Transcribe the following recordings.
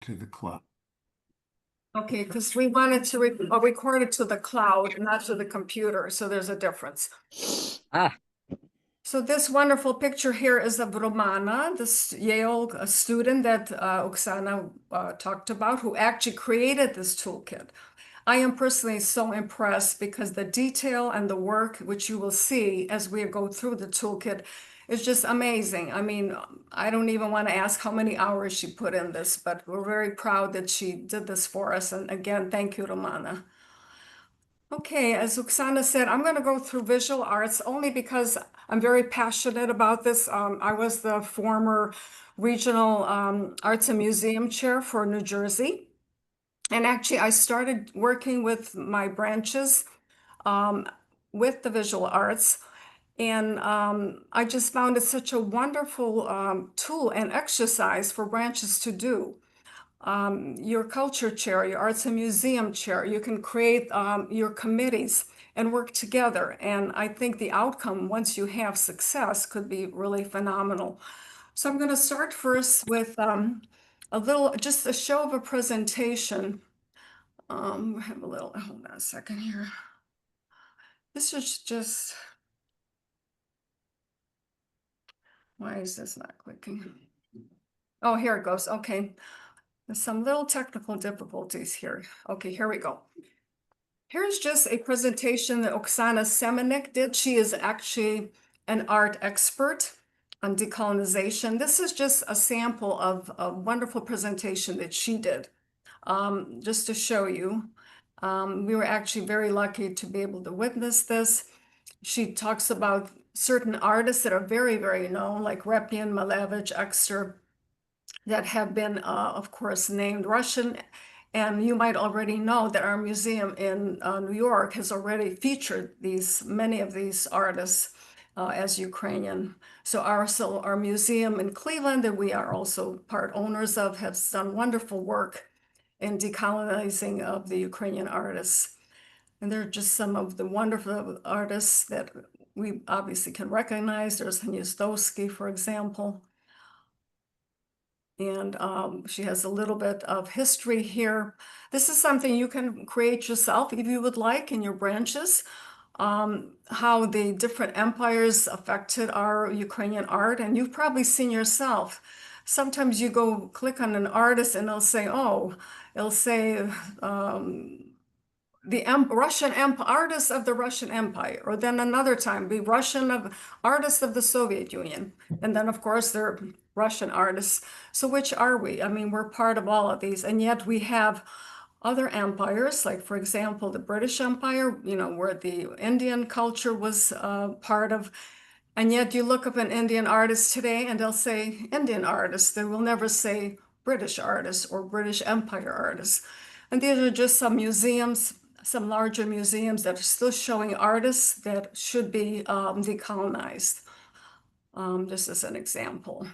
to the cloud. Okay, because we wanted to record it to the cloud, not to the computer, so there's a difference. So this wonderful picture here is of Romana, this Yale student that Oksana talked about, who actually created this toolkit. I am personally so impressed because the detail and the work, which you will see as we go through the toolkit, is just amazing. I mean, I don't even want to ask how many hours she put in this, but we're very proud that she did this for us. And again, thank you, Romana. Okay, as Oksana said, I'm going to go through visual arts only because I'm very passionate about this. I was the former regional arts and museum chair for New Jersey. And actually, I started working with my branches with the visual arts. And I just found it such a wonderful tool and exercise for branches to do. Your culture chair, your arts and museum chair, you can create your committees and work together. And I think the outcome, once you have success, could be really phenomenal. So I'm going to start first with just a show of a presentation. We have a little, hold on a second here. This is just, why is this not clicking? Oh, here it goes. Okay. There's some little technical difficulties here. Okay, here we go. Here's just a presentation that Oksana Semenik did. She is actually an art expert on decolonization. This is just a sample of a wonderful presentation that she did, just to show you. We were actually very lucky to be able to witness this. She talks about certain artists that are very, very known, like Repin, Malevich, Exter, that have been, of course, named Russian. And you might already know that our museum in New York has already featured many of these artists as Ukrainian. So our museum in Cleveland, that we are also part owners of, has done wonderful work in decolonizing of the Ukrainian artists. And they're just some of the wonderful artists that we obviously can recognize. There's Hnizdowski, for example. And she has a little bit of history here. This is something you can create yourself if you would like in your branches, how the different empires affected our Ukrainian art. And you've probably seen yourself. Sometimes you go click on an artist and it'll say the Russian artists of the Russian Empire, or then another time the artists of the Soviet Union. And then of course they're Russian artists. So which are we? I mean, we're part of all of these, and yet we have other empires, like for example, the British Empire, where the Indian culture was part of. And yet you look up an Indian artist today and they'll say Indian artists. They will never say British artists or British Empire artists. And these are just some museums, some larger museums that are still showing artists that should be decolonized, just as an example.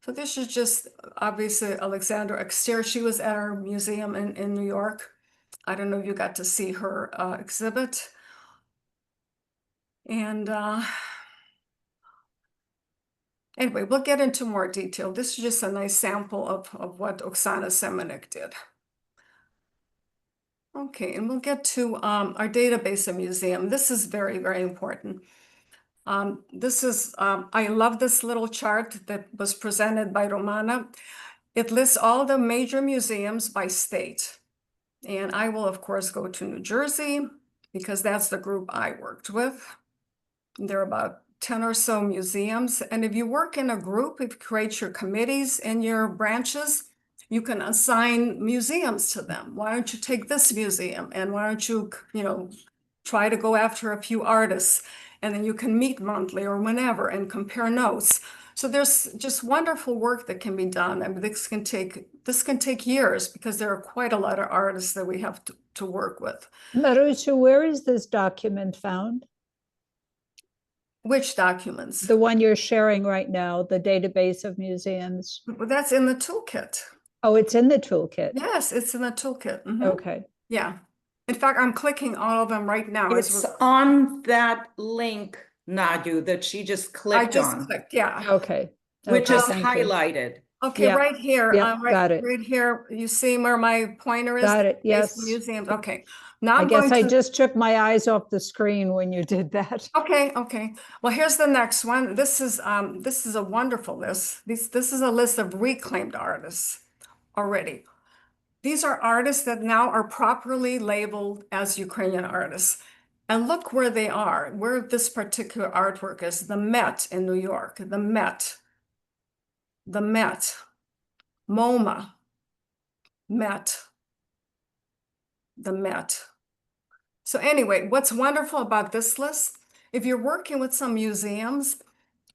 So this is just obviously Alexandra Exter. She was at our museum in New York. I don't know if you got to see her exhibit. And anyway, we'll get into more detail. This is just a nice sample of what Oksana Semenik did. Okay, and we'll get to our database of museum. This is very, very important. I love this little chart that was presented by Romana. It lists all the major museums by state. And I will, of course, go to New Jersey because that's the group I worked with. There are about 10 or so museums. And if you work in a group, if you create your committees in your branches, you can assign museums to them. Why don't you take this museum? And why don't you, try to go after a few artists? And then you can meet monthly or whenever and compare notes. So there's just wonderful work that can be done. I mean, this can take years because there are quite a lot of artists that we have to work with. Marusha, where is this document found? Which documents? The one you're sharing right now, the database of museums. Well, that's in the toolkit. Oh, it's in the toolkit. Yes, it's in the toolkit. Mm-hmm. Okay. Yeah. In fact, I'm clicking all of them right now. It's on that link, Nadu, that she just clicked on. Clicked, yeah. Okay. Which Okay, is thank you. highlighted. Okay, Yeah. right here, Yep, got it. right here, you see where my pointer is? Got it, Base yes. Museums, okay. Now I I'm guess going I to, just took my eyes off the screen when you did that. okay. Well, here's the next one. This is a wonderful list. This is a list of reclaimed artists already. These are artists that now are properly labeled as Ukrainian artists. And look where they are, where this particular artwork is, the Met in New York, the Met, MoMA, Met, the Met. So anyway, what's wonderful about this list, if you're working with some museums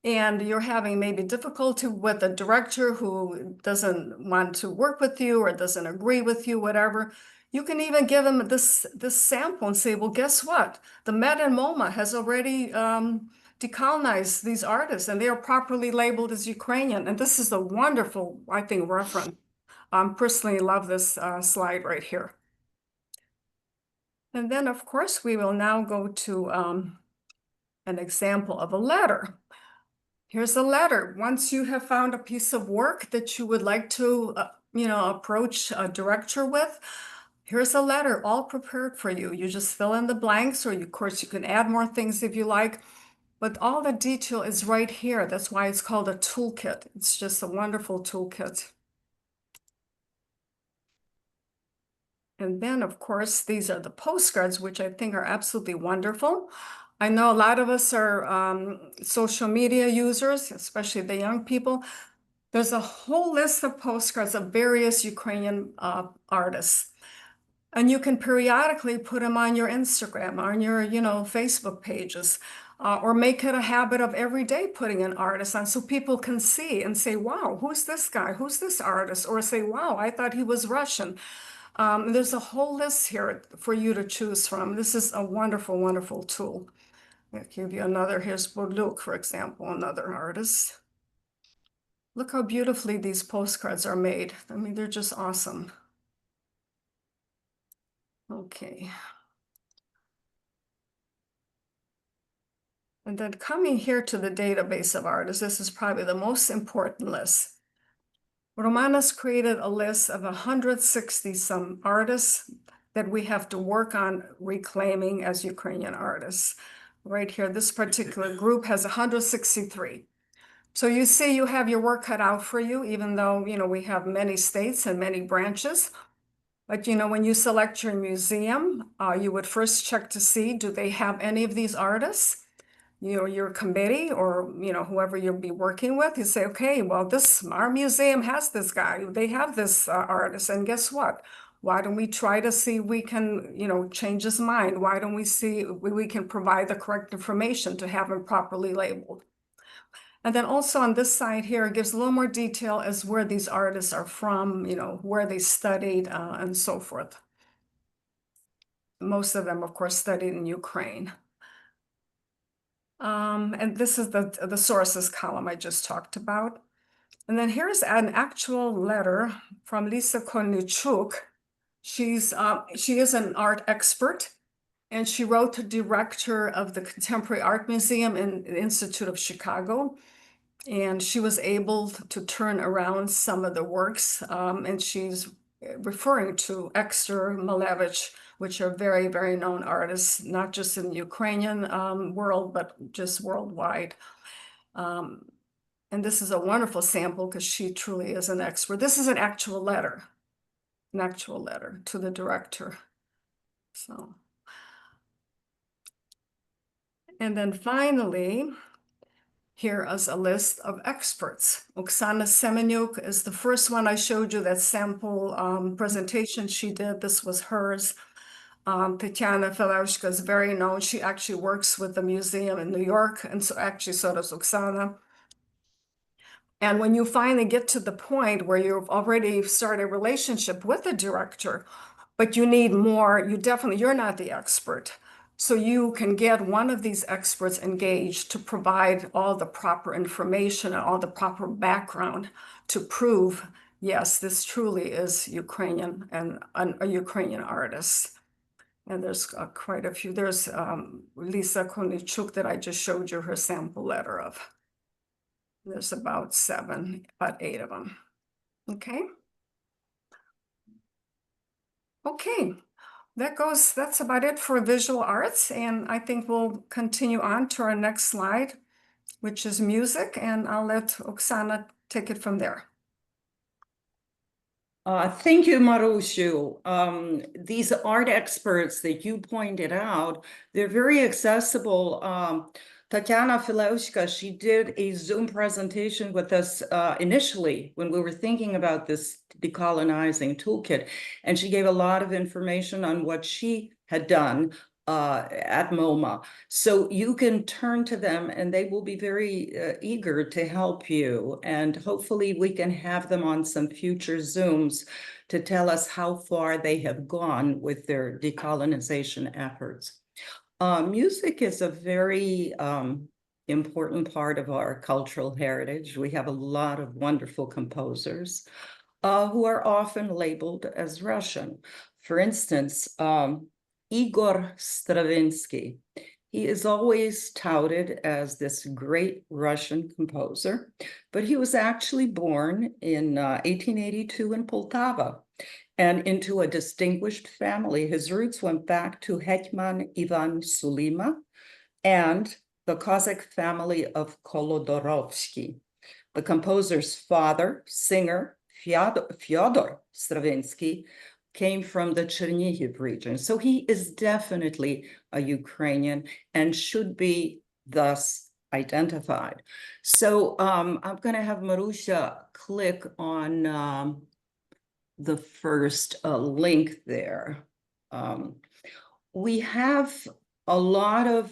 and you're having maybe difficulty with a director who doesn't want to work with you or doesn't agree with you, whatever, you can even give them this sample and say, well, guess what? The Met and MoMA has already decolonized these artists and they are properly labeled as Ukrainian. And this is a wonderful, I think, reference. Personally love this slide right here. And then, of course, we will now go to an example of a letter. Here's a letter. Once you have found a piece of work that you would like to, approach a director with, here's a letter all prepared for you. You just fill in the blanks, or of course, you can add more things if you like, but all the detail is right here. That's why it's called a toolkit. It's just a wonderful toolkit. And then, of course, these are the postcards, which I think are absolutely wonderful. I know a lot of us are social media users, especially the young people. There's a whole list of postcards of various Ukrainian artists. And you can periodically put them on your Instagram, on your, Facebook pages, or make it a habit of every day putting an artist on so people can see and say, wow, who's this guy? Who's this artist? Or say, wow, I thought he was Russian. There's a whole list here for you to choose from. This is a wonderful, wonderful tool. I'll give you another. Here's Bodluk, for example, another artist. Look how beautifully these postcards are made. I mean, they're just awesome. Okay. And then coming here to the database of artists, this is probably the most important list. Romanas created a list of 160 some artists that we have to work on reclaiming as Ukrainian artists. Right here, this particular group has 163. So you see you have your work cut out for you, even though, we have many states and many branches. But, when you select your museum, you would first check to see, do they have any of these artists? Your committee or, whoever you'll be working with, you say, okay, well, our museum has this guy, they have this artist, and guess what? Why don't we try to see if we can, change his mind? Why don't we see if we can provide the correct information to have him properly labeled? And then also on this side here, it gives a little more detail as where these artists are from, where they studied and so forth. Most of them, of course, studied in Ukraine. And this is the sources column I just talked about. And then here's an actual letter from Lisa Kornichuk. She is an art expert, and she wrote to director of the Contemporary Art Museum in the Institute of Chicago. And she was able to turn around some of the works, and she's referring to Ekster, Malevich, which are very, very known artists, not just in the Ukrainian world, but just worldwide. And this is a wonderful sample because she truly is an expert. This is an actual letter to the director. So, and then finally, here is a list of experts. Oksana Semenyuk is the first one I showed you, that sample presentation she did. This was hers. Tatiana Filashka is very known. She actually works with the museum in New York, and so does Oksana. And when you finally get to the point where you've already started a relationship with the director, but you need more, you're not the expert. So you can get one of these experts engaged to provide all the proper information and all the proper background to prove, yes, this truly is Ukrainian and a Ukrainian artist. And there's quite a few. There's Lisa Kornichuk that I just showed you her sample letter of. There's about 8 of them. Okay. Okay, that's about it for visual arts. And I think we'll continue on to our next slide, which is music. And I'll let Oksana take it from there. Thank you, Marushu. These art experts that you pointed out, they're very accessible. Tatiana Filaushka, she did a Zoom presentation with us initially when we were thinking about this decolonizing toolkit, and she gave a lot of information on what she had done at MoMA. So you can turn to them and they will be very eager to help you. And hopefully we can have them on some future Zooms to tell us how far they have gone with their decolonization efforts. Music is a very important part of our cultural heritage. We have a lot of wonderful composers who are often labeled as Russian. For instance, Igor Stravinsky. He is always touted as this great Russian composer, but he was actually born in 1882 in Poltava and into a distinguished family. His roots went back to Hetman Ivan Sulima and the Cossack family of Kolodorovsky. The composer's father, singer Fyodor Stravinsky, came from the Chernihiv region. So he is definitely a Ukrainian and should be thus identified. So I'm going to have Marusha click on the first link there. We have a lot of,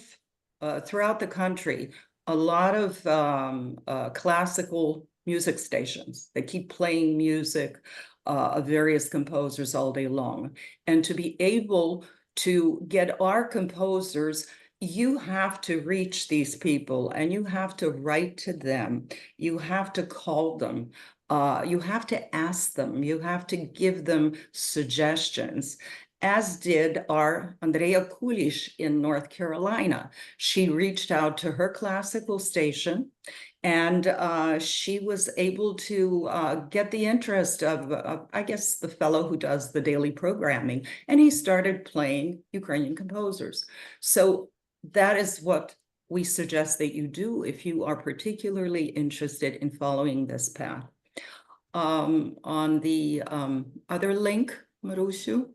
throughout the country, a lot of classical music stations that keep playing music of various composers all day long. And to be able to get our composers, you have to reach these people and you have to write to them. You have to call them. You have to ask them. You have to give them suggestions, as did our Andrea Kulish in North Carolina. She reached out to her classical station and she was able to get the interest of, I guess, the fellow who does the daily programming, and he started playing Ukrainian composers. So that is what we suggest that you do if you are particularly interested in following this path. On the other link, Marushu,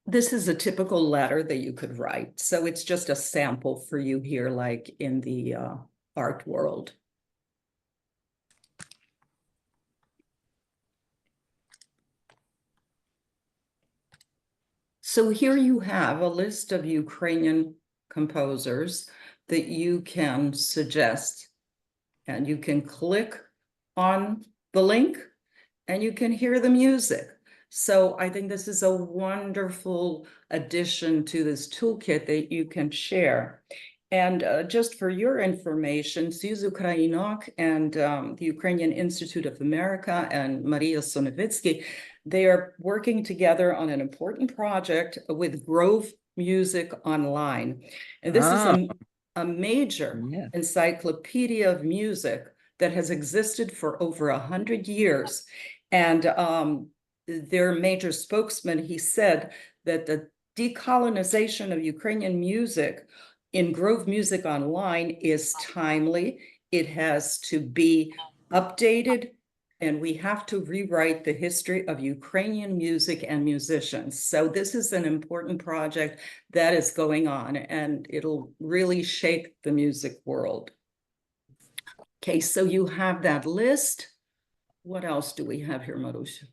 this is a typical letter that you could write. So it's just a sample for you here, like in the art world. So here you have a list of Ukrainian composers that you can suggest, and you can click on the link and you can hear the music. So I think this is a wonderful addition to this toolkit that you can share. And just for your information, Soyuz Ukrainok and the Ukrainian Institute of America and Maria Sonevitsky, they are working together on an important project with Grove Music Online. And this is a major encyclopedia of music that has existed for over 100 years. And their major spokesman, he said that the decolonization of Ukrainian music in Grove Music Online is timely. It has to be updated, and we have to rewrite the history of Ukrainian music and musicians. So this is an important project that is going on, and it'll really shake the music world. Okay, so you have that list. What else do we have here, Marusha?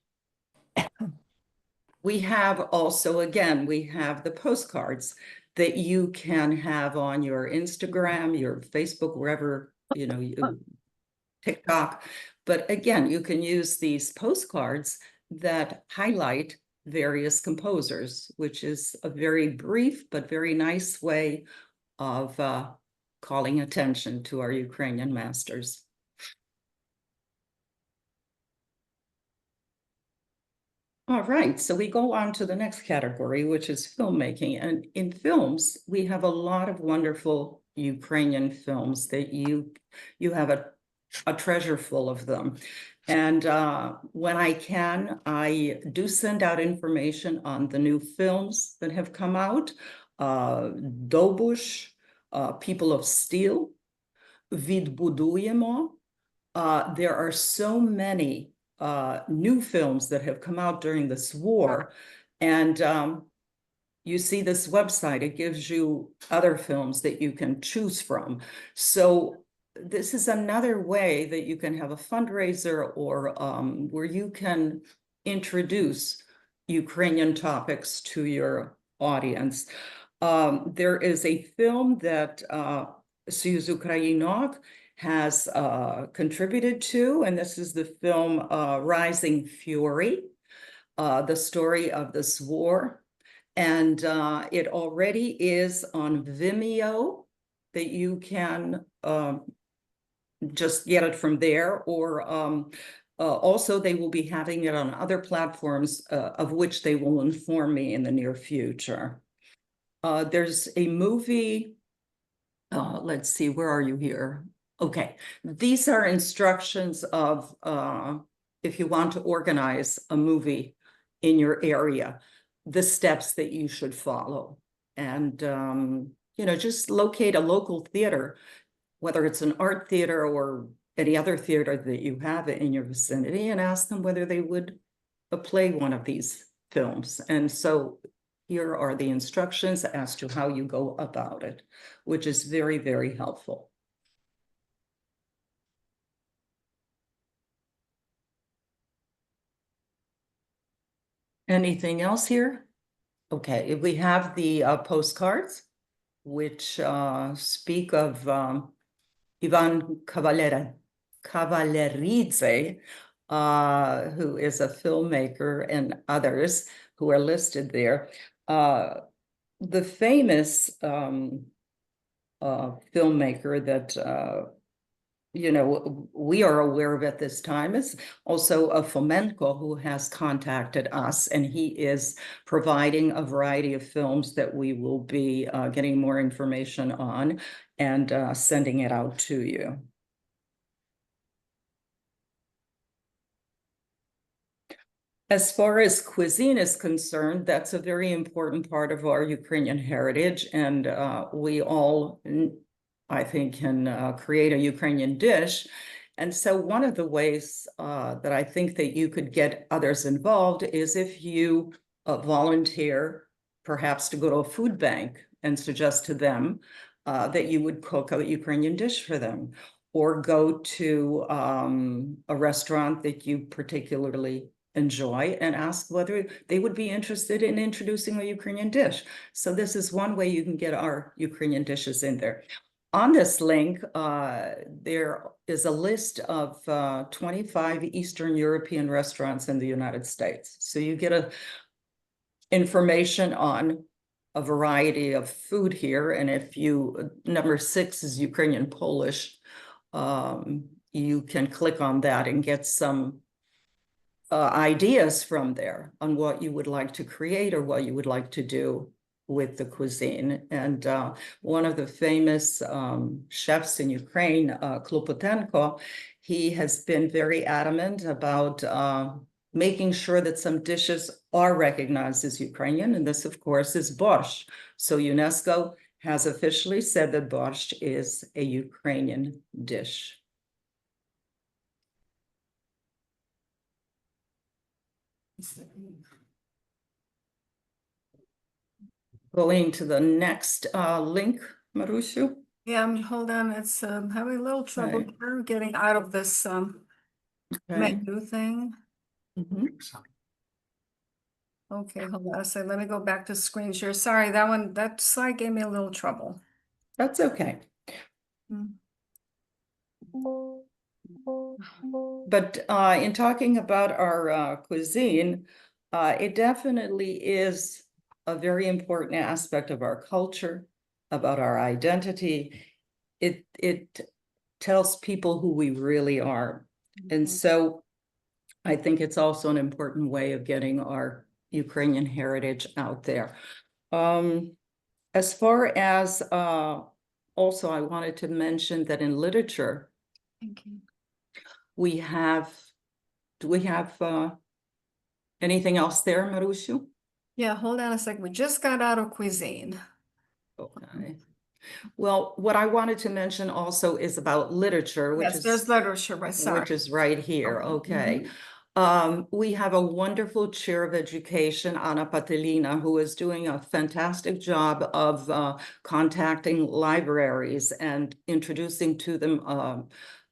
We have also, again, we have the postcards that you can have on your Instagram, your Facebook, wherever, you know, TikTok. But again, you can use these postcards that highlight various composers, which is a very brief but very nice way of calling attention to our Ukrainian masters. All right, so we go on to the next category, which is filmmaking. And in films, we have a lot of wonderful Ukrainian films that you have a a treasure full of them. And when I can, I do send out information on the new films that have come out. Dobush, People of Steel, Відбудуємо. There are so many new films that have come out during this war. And you see this website, it gives you other films that you can choose from. So this is another way that you can have a fundraiser or where you can introduce Ukrainian topics to your audience. There is a film that Soyuz Ukrainok has contributed to, and this is the film Rising Fury, the story of this war. And it already is on Vimeo, that you can just get it from there, or also they will be having it on other platforms of which they will inform me in the near future. There's a movie, let's see, where are you here? Okay, these are instructions of if you want to organize a movie in your area, the steps that you should follow. And, you know, just locate a local theater, whether it's an art theater or any other theater that you have in your vicinity, and ask them whether they would play one of these films. And so here are the instructions as to how you go about it, which is very, very helpful. Anything else here? Okay, we have the postcards, which speak of Ivan Kavaleridze, who is a filmmaker, and others who are listed there. The famous filmmaker that you know, we are aware of at this time is also a Fomenko, who has contacted us, and he is providing a variety of films that we will be getting more information on and sending it out to you. As far as cuisine is concerned, that's a very important part of our Ukrainian heritage, and we all, I think, can create a Ukrainian dish. And so one of the ways that I think that you could get others involved is if you volunteer, perhaps to go to a food bank and suggest to them that you would cook a Ukrainian dish for them, or go to a restaurant that you particularly enjoy and ask whether they would be interested in introducing a Ukrainian dish. So this is one way you can get our Ukrainian dishes in there. On this link, there is a list of 25 Eastern European restaurants in the United States. So you get information on a variety of food here. And if you, number 6 is Ukrainian Polish, you can click on that and get some ideas from there on what you would like to create or what you would like to do with the cuisine. And one of the famous chefs in Ukraine, Klopotenko, he has been very adamant about making sure that some dishes are recognized as Ukrainian, and this, of course, is borscht. So UNESCO has officially said that borscht is a Ukrainian dish. Going to the next link, Marushu. Yeah, hold on, it's having a little trouble Right. here getting out of this menu thing. Okay, hold on a second, let me go back to screen share. Sorry, that slide gave me a little trouble. That's okay. But in talking about our cuisine, it definitely is a very important aspect of our culture, about our identity. It tells people who we really are. And so I think it's also an important way of getting our Ukrainian heritage out there. As far as also, I wanted to mention that in literature, Thank you. We have, do we have anything else there, Marushu? Yeah, hold on a second. We just got out of cuisine. Okay. Well, what I wanted to mention also is about literature, Yes, there's literature, right? Sorry. which is right here. Okay. Mhm. We have a wonderful chair of education, Anna Patelina, who is doing a fantastic job of contacting libraries and introducing to them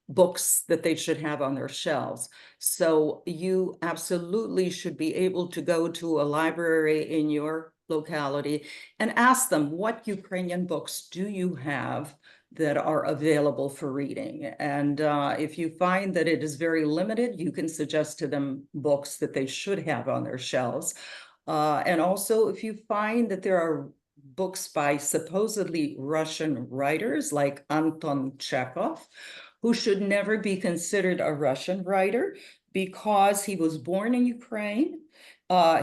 books that they should have on their shelves. So you absolutely should be able to go to a library in your locality and ask them, what Ukrainian books do you have that are available for reading? And if you find that it is very limited, you can suggest to them books that they should have on their shelves. And also, if you find that there are books by supposedly Russian writers like Anton Chekhov, who should never be considered a Russian writer because he was born in Ukraine.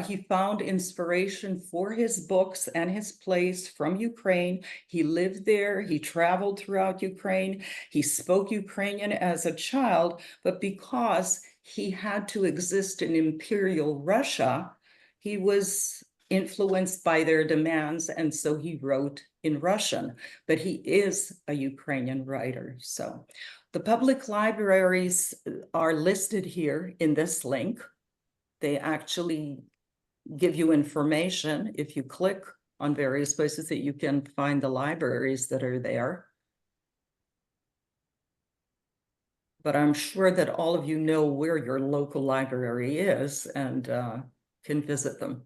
He found inspiration for his books and his plays from Ukraine. He lived there, he traveled throughout Ukraine, he spoke Ukrainian as a child, but because he had to exist in Imperial Russia, he was influenced by their demands, and so he wrote in Russian, but he is a Ukrainian writer. So the public libraries are listed here in this link. They actually give you information if you click on various places that you can find the libraries that are there. But I'm sure that all of you know where your local library is and can visit them.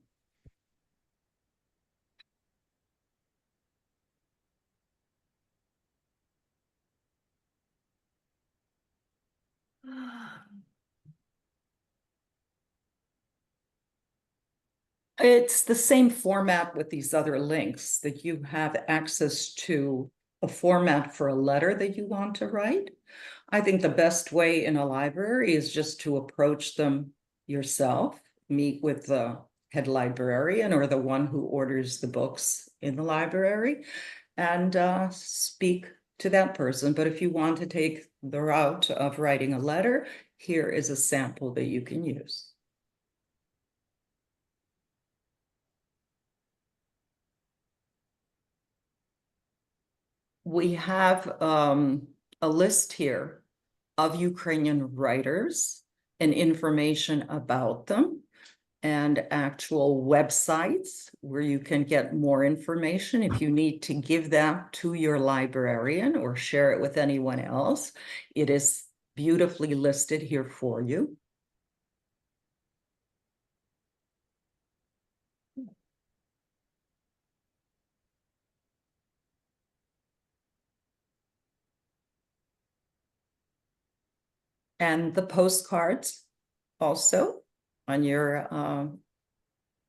It's the same format with these other links, that you have access to a format for a letter that you want to write. I think the best way in a library is just to approach them yourself, meet with the head librarian or the one who orders the books in the library, and speak to that person. But if you want to take the route of writing a letter, here is a sample that you can use. We have a list here of Ukrainian writers and information about them, and actual websites where you can get more information if you need to give that to your librarian or share it with anyone else. It is beautifully listed here for you. And the postcards also on your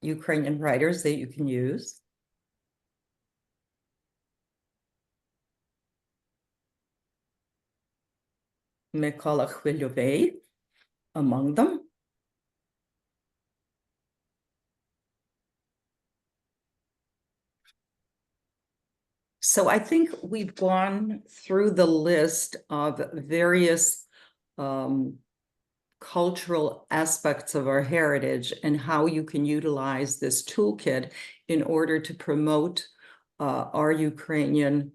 Ukrainian writers that you can use. Mykola Khviliovei among them. So I think we've gone through the list of various cultural aspects of our heritage and how you can utilize this toolkit in order to promote our Ukrainian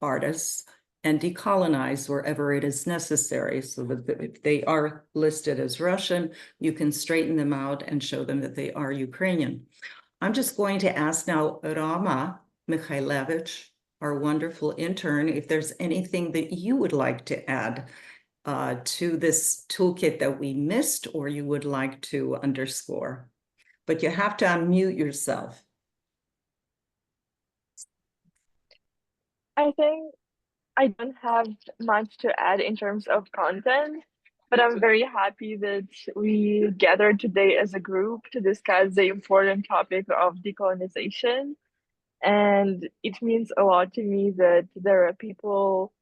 artists and decolonize wherever it is necessary. So that if they are listed as Russian, you can straighten them out and show them that they are Ukrainian. I'm just going to ask now Rama Mikhailevich, our wonderful intern, if there's anything that you would like to add to this toolkit that we missed or you would like to underscore. But you have to unmute yourself. I think I don't have much to add in terms of content, but I'm very happy that we gathered today as a group to discuss the important topic of decolonization. And it means a lot to me that there are people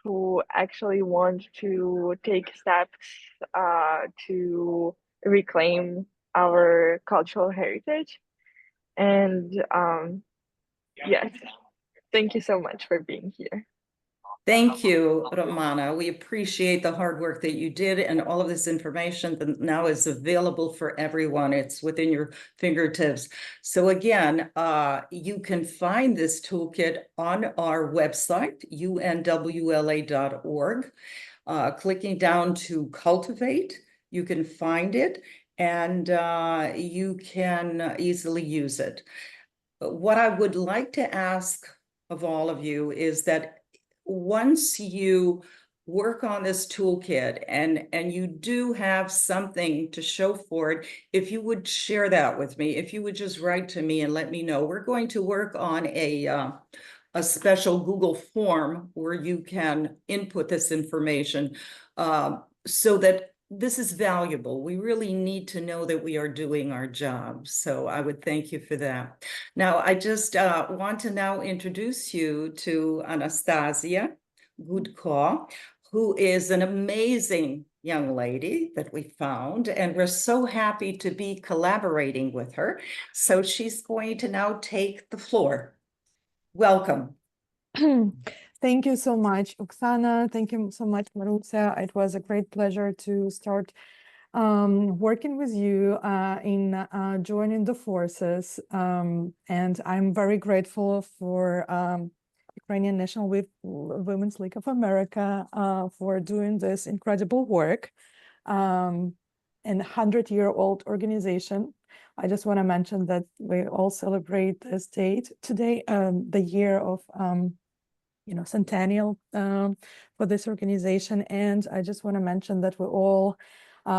who actually want to take steps to reclaim our cultural heritage. And yes, thank you so much for being here. Thank you, Romana. We appreciate the hard work that you did, and all of this information that now is available for everyone. It's within your fingertips. So again, you can find this toolkit on our website, unwla.org. Clicking down to cultivate, you can find it, and you can easily use it. What I would like to ask of all of you is that once you work on this toolkit and you do have something to show for it, if you would share that with me, if you would just write to me and let me know. We're going to work on a special Google form where you can input this information so that this is valuable. We really need to know that we are doing our job. So I would thank you for that. Now, I just want to now introduce you to Anastasia Gudko, who is an amazing young lady that we found, and we're so happy to be collaborating with her. So she's going to now take the floor. Welcome. Thank you so much, Oksana. Thank you so much, Marusia. It was a great pleasure to start working with you in joining the forces. And I'm very grateful for Ukrainian National Women's League of America for doing this incredible work. And 100-year-old organization. I just want to mention that we all celebrate this date today, the year of centennial for this organization. And I just want to mention that we all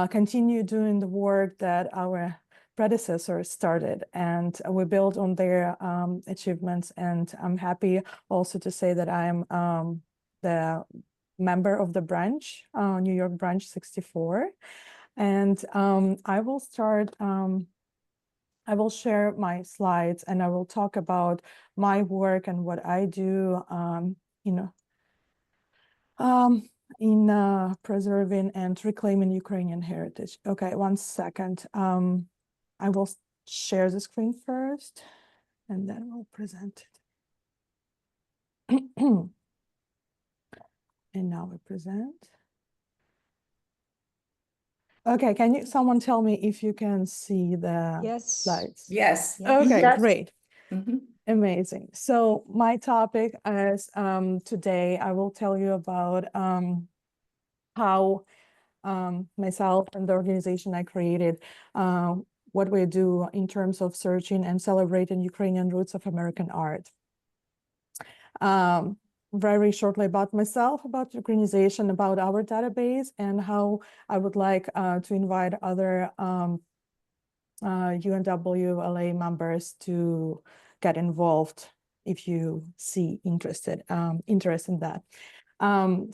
continue doing the work that our predecessors started, and we build on their achievements. And I'm happy also to say that I'm the member of the branch, New York branch 64. And I will start I will share my slides and I will talk about my work and what I do, in preserving and reclaiming Ukrainian heritage. Okay, one second. I will share the screen first, and then we'll present it. And now we present. Okay, can someone tell me if you can see the slides? Yes. Okay, Yes. great. Mm-hmm. Amazing. So my topic is today I will tell you about how myself and the organization I created, what we do in terms of searching and celebrating Ukrainian roots of American art. Very shortly about myself, about Ukrainization, about our database, and how I would like to invite other UNWLA members to get involved if you see interest in that.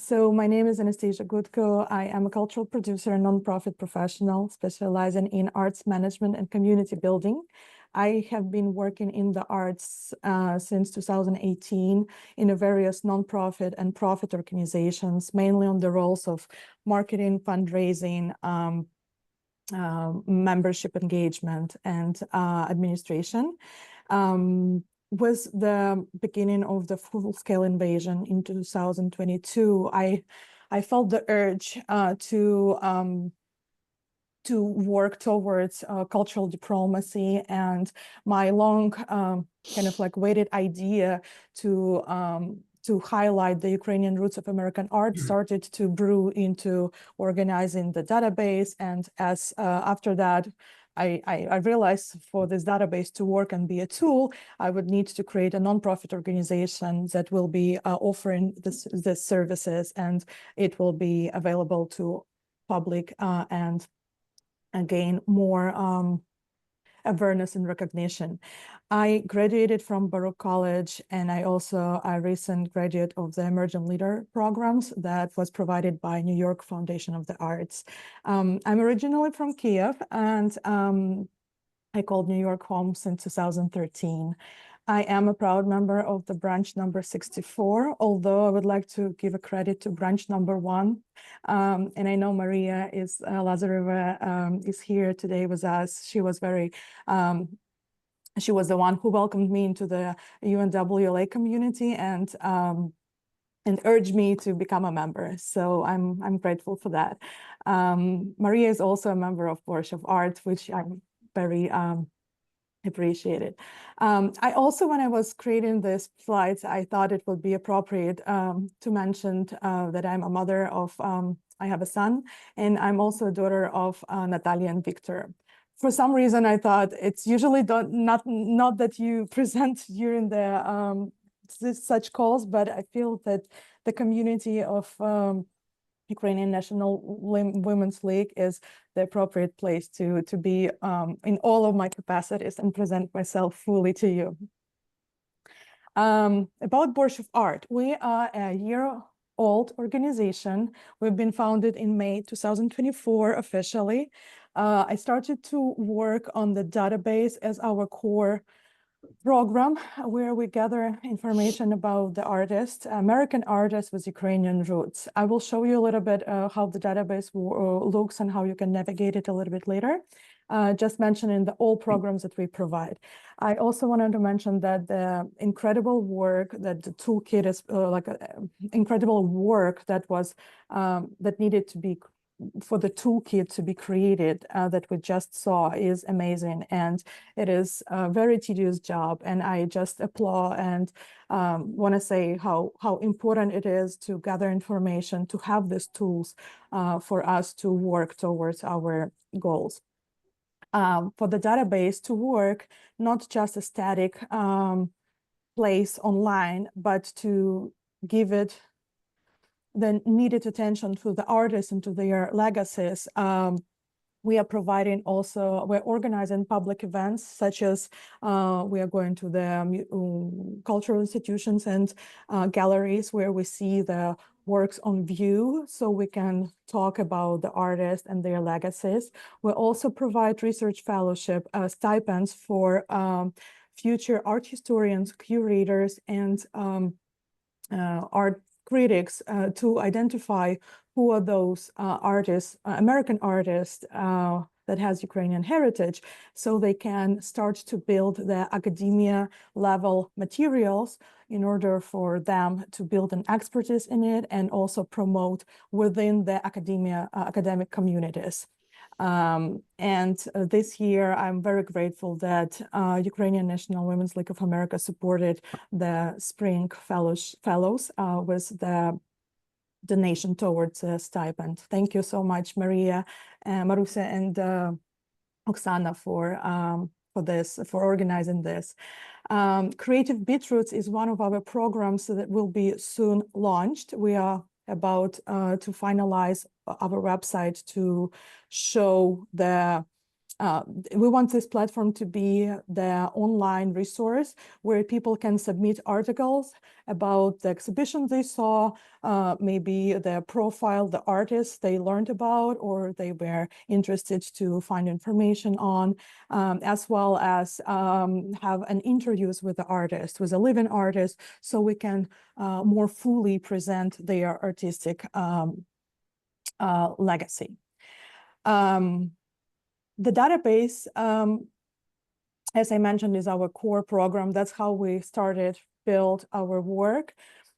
So my name is Anastasia Gudko. I am a cultural producer and nonprofit professional specializing in arts management and community building. I have been working in the arts since 2018 in various nonprofit and profit organizations, mainly on the roles of marketing, fundraising, membership engagement, and administration. Was the beginning of the full-scale invasion in 2022, I felt the urge to work towards cultural diplomacy, and my long kind of like waited idea to highlight the Ukrainian roots of American art started to brew into organizing the database. And as after that, I realized for this database to work and be a tool, I would need to create a nonprofit organization that will be offering this services, and it will be available to public and gain more awareness and recognition. I graduated from Baruch College, and I also a recent graduate of the Emerging Leader programs that was provided by New York Foundation of the Arts. I'm originally from Kiev, and I called New York home since 2013. I am a proud member of the branch number 64, although I would like to give a credit to branch number 1. And I know Maria Lazareva is here today with us. She was she was the one who welcomed me into the UNWLA community, and and urged me to become a member. So I'm grateful for that. Maria is also a member of Borscht of Art, which I'm very appreciated. I also, when I was creating this slides, I thought it would be appropriate to mention that I'm a mother of, I have a son, and I'm also a daughter of Natalia and Victor. For some reason, I thought it's usually not that you present during the such calls, but I feel that the community of Ukrainian National Women's League is the appropriate place to be in all of my capacities and present myself fully to you. About Borscht of Art, we are a year-old organization. We've been founded in May 2024 officially. I started to work on the database as our core program where we gather information about the artists, American artists with Ukrainian roots. I will show you a little bit how the database looks and how you can navigate it a little bit later. Just mentioning all programs that we provide. I also wanted to mention that the incredible work that the toolkit is incredible work that was that needed to be for the toolkit to be created that we just saw is amazing, and it is a very tedious job, and I just applaud and want to say how important it is to gather information, to have these tools for us to work towards our goals. For the database to work, not just a static place online, but to give it the needed attention to the artists and to their legacies. We are providing also, we're organizing public events such as we are going to the cultural institutions and galleries where we see the works on view so we can talk about the artists and their legacies. We also provide research fellowship stipends for future art historians, curators, and art critics to identify who are those artists, American artists that has Ukrainian heritage, so they can start to build the academia level materials in order for them to build an expertise in it and also promote within the academic communities. This year, I'm very grateful that Ukrainian National Women's League of America supported the Spring Fellows with the donation towards a stipend. Thank you so much, Maria, Marusia, and Oksana for organizing this. Creative Beetroots is one of our programs that will be soon launched. We are about to finalize our website to show the we want this platform to be the online resource where people can submit articles about the exhibition they saw, maybe the profile, the artists they learned about or they were interested to find information on, as well as have an interviews with the artist, with a living artist, so we can more fully present their artistic legacy. The database, as I mentioned, is our core program. That's how we started, build our work.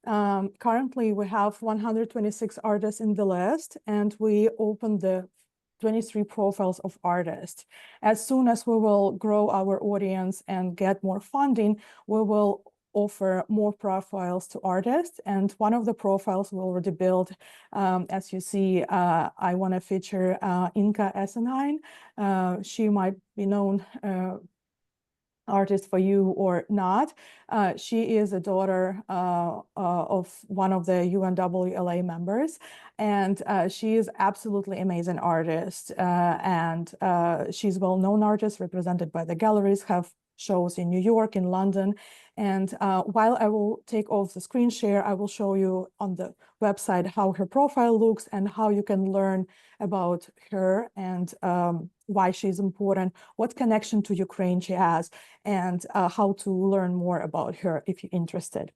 Currently, we have 126 artists in the list, and we opened the 23 profiles of artists. As soon as we will grow our audience and get more funding, we will offer more profiles to artists. And one of the profiles we already built, as you see, I want to feature Inka Essenheim. She might be known artist for you or not. She is a daughter of one of the UNWLA members, and she is absolutely amazing artist. And she's well-known artist, represented by the galleries, have shows in New York, in London. And while I will take off the screen share, I will show you on the website how her profile looks and how you can learn about her and why she's important, what connection to Ukraine she has, and how to learn more about her if you're interested.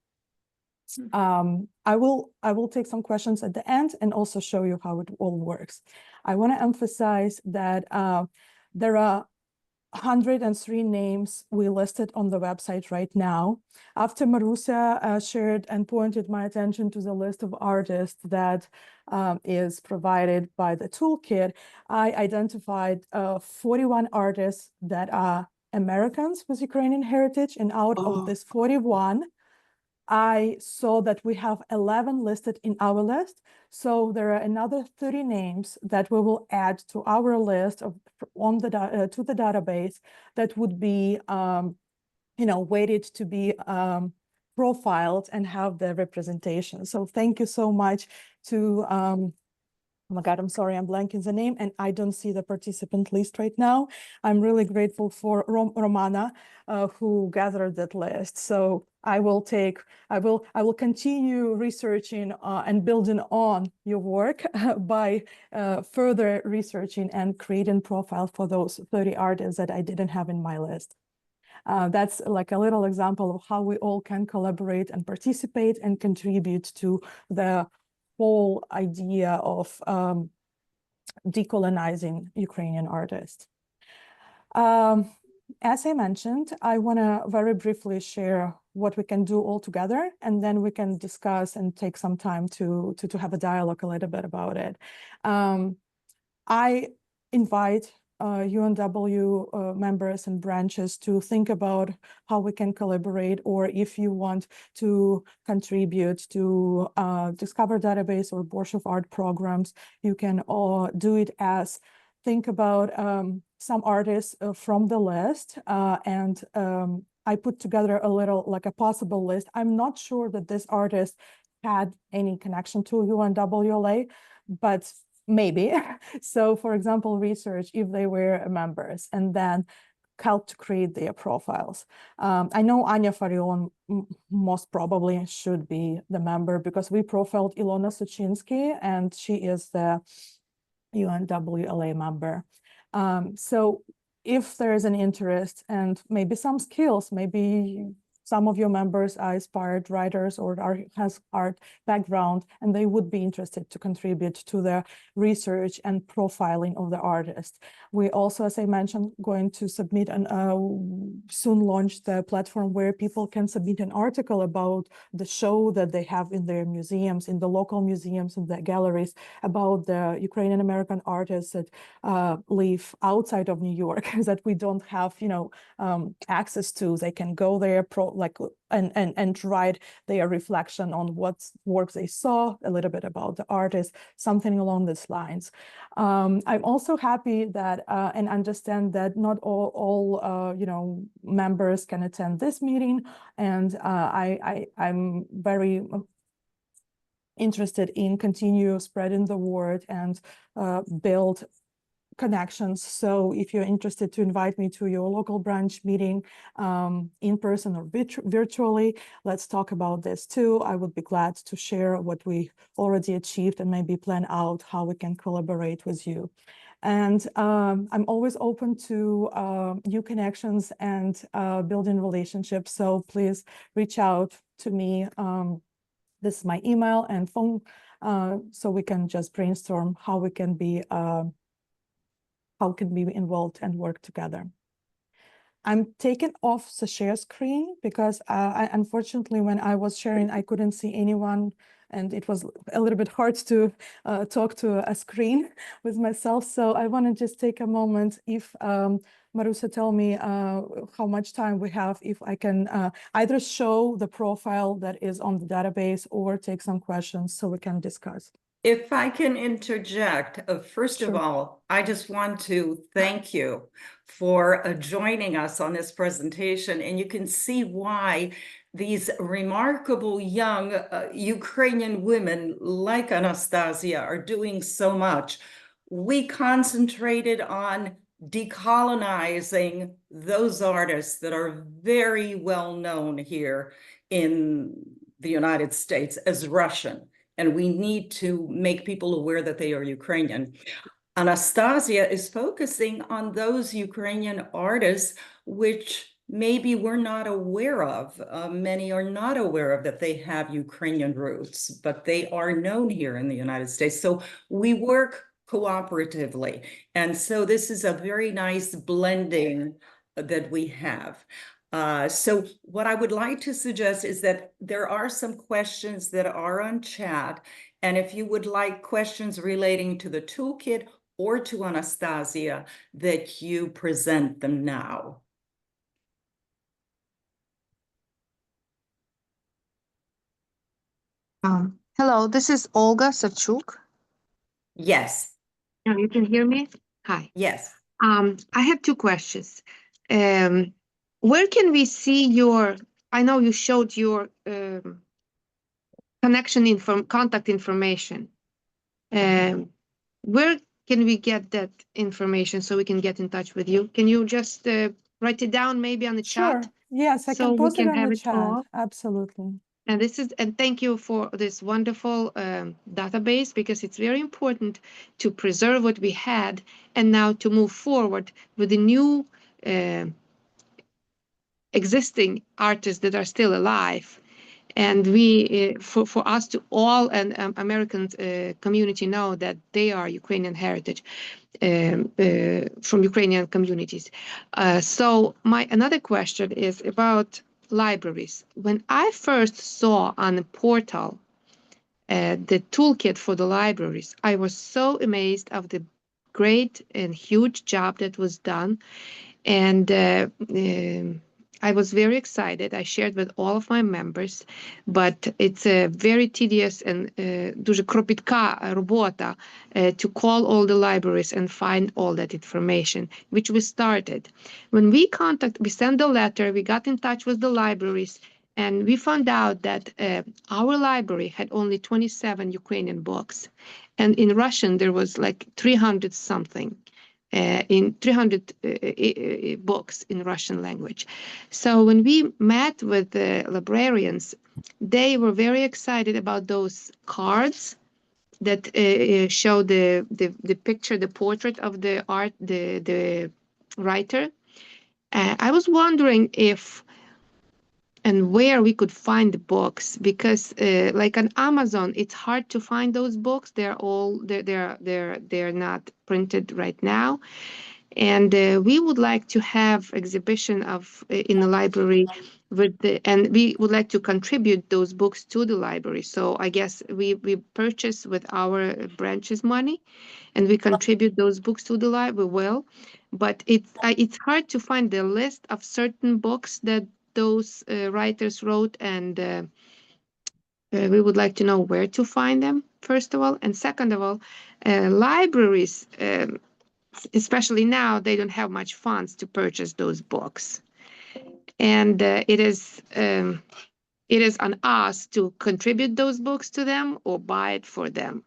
I will take some questions at the end and also show you how it all works. I want to emphasize that there are 103 names we listed on the website right now. After Marusia shared and pointed my attention to the list of artists that is provided by the toolkit, I identified 41 artists that are Americans with Ukrainian heritage, and out of this 41, I saw that we have 11 listed in our list. So there are another 30 names that we will add to our list of to the database that would be, waited to be profiled and have the representation. So thank you so much to oh my God, I'm sorry, I'm blanking the name and I don't see the participant list right now. I'm really grateful for Romana who gathered that list. So I will continue researching and building on your work by further researching and creating profiles for those 30 artists that I didn't have in my list. That's like a little example of how we all can collaborate and participate and contribute to the whole idea of decolonizing Ukrainian artists. As I mentioned, I want to very briefly share what we can do all together, and then we can discuss and take some time to have a dialogue a little bit about it. I invite UNW members and branches to think about how we can collaborate, or if you want to contribute to Discover Database or Borscht of Art programs, you can do it as think about some artists from the list, and I put together a little like a possible list. I'm not sure that this artist had any connection to UNWLA, but maybe. So for example, research if they were members and then help to create their profiles. I know Anya Farion most probably should be the member because we profiled Ilona Suchinsky and she is the UNWLA member. So if there is an interest and maybe some skills, maybe some of your members are aspired writers or has art background, and they would be interested to contribute to the research and profiling of the artist. We also, as I mentioned, going to submit and soon launch the platform where people can submit an article about the show that they have in their museums, in the local museums and the galleries, about the Ukrainian American artists that live outside of New York that we don't have, access to. They can go there, and write their reflection on what works they saw, a little bit about the artist, something along these lines. I'm also happy that and understand that not all members can attend this meeting, and I'm very interested in continue spreading the word and build connections. So if you're interested to invite me to your local branch meeting in person or virtually, let's talk about this too. I would be glad to share what we already achieved and maybe plan out how we can collaborate with you. And I'm always open to new connections and building relationships. So please reach out to me. This is my email and phone, so we can just brainstorm how we can be involved and work together. I'm taking off the share screen because unfortunately, when I was sharing, I couldn't see anyone, and it was a little bit hard to talk to a screen with myself. So I want to just take a moment. If Marusia tell me how much time we have, if I can either show the profile that is on the database or take some questions so we can discuss. If I can interject, first of Sure. all, I just want to thank you for joining us on this presentation. And you can see why these remarkable young Ukrainian women like Anastasia are doing so much. We concentrated on decolonizing those artists that are very well known here in the United States as Russian. And we need to make people aware that they are Ukrainian. Anastasia is focusing on those Ukrainian artists which maybe we're not aware of. Many are not aware of that they have Ukrainian roots, but they are known here in the United States. So we work cooperatively. And so this is a very nice blending that we have. So what I would like to suggest is that there are some questions that are on chat. And if you would like questions relating to the toolkit or to Anastasia, that you present them now. Hello, this is Olga Savchuk. Yes, Oh, you can hear me? Hi. yes. I have two questions. Where can we see your, I know you showed your contact information. Where can we get that information so we can get in touch with you? Can you just write it down maybe on the Sure. chat Yes, I so can we post it can on have the it chat. all? Absolutely. And thank you for this wonderful database, because it's very important to preserve what we had and now to move forward with the new existing artists that are still alive. And we, for us to all and American community know that they are Ukrainian heritage from Ukrainian communities. So another question is about libraries. When I first saw on the portal the toolkit for the libraries, I was so amazed of the great and huge job that was done. And I was very excited. I shared with all of my members, but it's a very tedious and дуже кропітка робота to call all the libraries and find all that information, which we started. When we sent a letter, we got in touch with the libraries, and we found out that our library had only 27 Ukrainian books. And in Russian, there was like 300 something. In 300 books in Russian language. So when we met with the librarians, they were very excited about those cards that show the picture, the portrait of the the writer. I was wondering if and where we could find the books, because like on Amazon, it's hard to find those books. They're not printed right now. And we would like to have exhibition of in the library and we would like to contribute those books to the library. So I guess we purchase with our branch's money, and we contribute those books to the library. Well, but it's hard to find the list of certain books that those writers wrote, and we would like to know where to find them, first of all, and second of all, libraries. Especially now, they don't have much funds to purchase those books, and it is on us to contribute those books to them or buy it for them.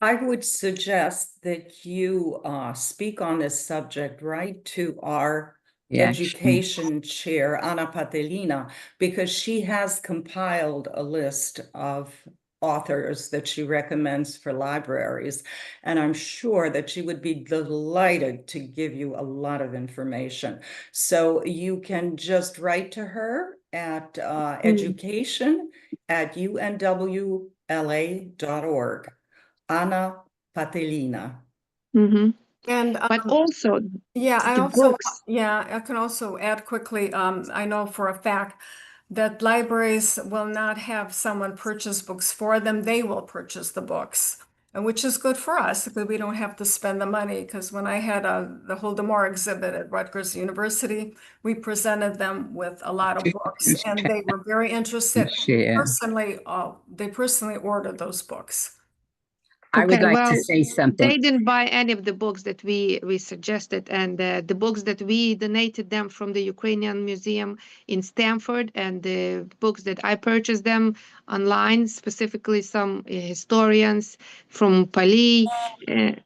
I would suggest that you speak on this subject right to our education chair, Anna Patelina, because she has compiled a list of authors that she recommends for libraries. And I'm sure that she would be delighted to give you a lot of information. So you can just write to her at education@unwla.org. Anna Patelina. Mm-hmm. And But also, yeah, I books. can also add quickly, I know for a fact that libraries will not have someone purchase books for them. They will purchase the books, and which is good for us because we don't have to spend the money. Because when I had the Holdemore exhibit at Rutgers University, we presented them with a lot of books, and they were very interested. They personally ordered those books. I would like Well, to say something. they didn't buy any of the books that we suggested, and the books that we donated them from the Ukrainian Museum in Stanford, and the books that I purchased them online, specifically some historians from Pali.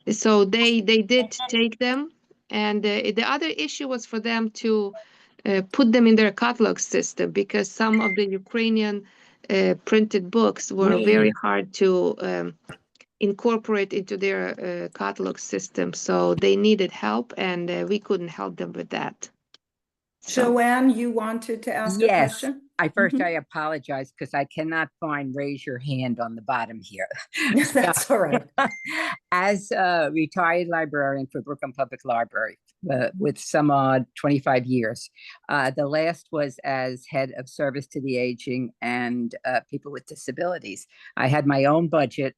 So they did take them, and the other issue was for them to put them in their catalog system, because some of the Ukrainian printed books were very hard to incorporate into their catalog system. So they needed help, and we couldn't help them with that. So, Joanne, you wanted to ask a Yes. question? First, Mhm. I apologize because I cannot find raise your hand on the bottom here. That's all right. As a retired librarian for Brooklyn Public Library with some odd 25 years, the last was as head of service to the aging and people with disabilities. I had my own budget,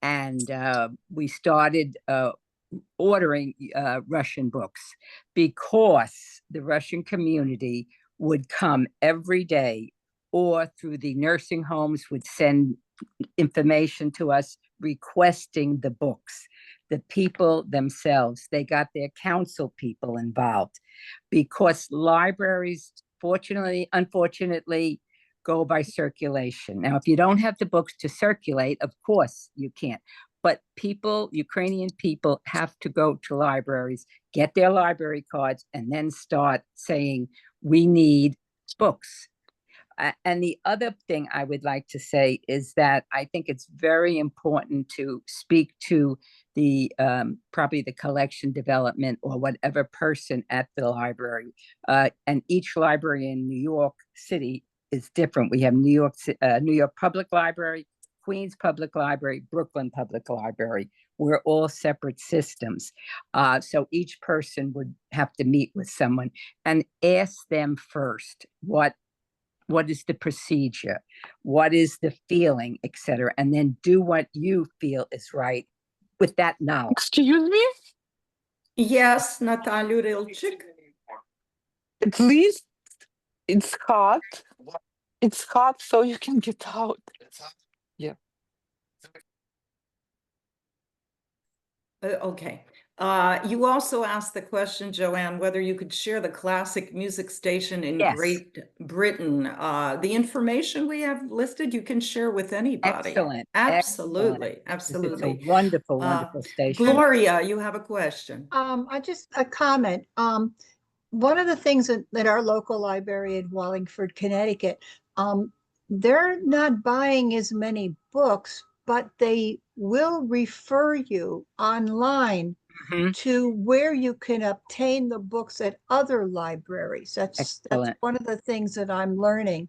and we started ordering Russian books because the Russian community would come every day, or through the nursing homes would send information to us requesting the books. The people themselves, they got their council people involved, because libraries, fortunately, unfortunately, go by circulation. Now, if you don't have the books to circulate, of course you can't. But people, Ukrainian people, have to go to libraries, get their library cards, and then start saying, we need books. And the other thing I would like to say is that I think it's very important to speak to the probably the collection development or whatever person at the library. And each library in New York City is different. We have New York Public Library, Queens Public Library, Brooklyn Public Library. We're all separate systems. So each person would have to meet with someone and ask them first what is the procedure, what is the feeling, etc., and then do what you feel is right with that knowledge. Excuse me? Yes, Natalia Rilchik. At least it's hot. It's hot, so you can get out. Yeah. Okay. You also asked the question, Joanne, whether you could share the classic music station in Yes. Great Britain. The information we have listed, you can share with anybody. Excellent. Absolutely. Excellent. Absolutely. It's a wonderful, wonderful station. Gloria, you have a question. I just a comment. One of the things that our local library in Wallingford, Connecticut, they're not buying as many books, but they will refer you online Mhm. to where you can obtain the books at other libraries. That's Excellent. one of the things that I'm learning.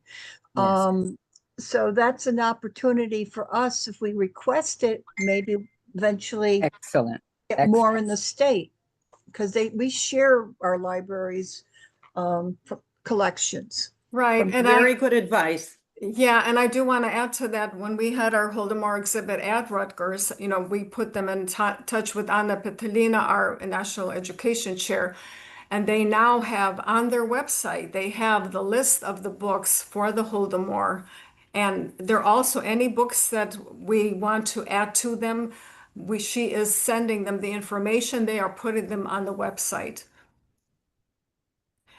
Yes. So that's an opportunity for us if we request it, maybe eventually Excellent. get more in the state, because we share our libraries collections. Right, and Very good advice. yeah, and I do want to add to that, when we had our Holdemore exhibit at Rutgers, we put them in touch with Anna Petelina, our National Education Chair, and they now have on their website, they have the list of the books for the Holdemore. And there are also any books that we want to add to them. She is sending them the information. They are putting them on the website.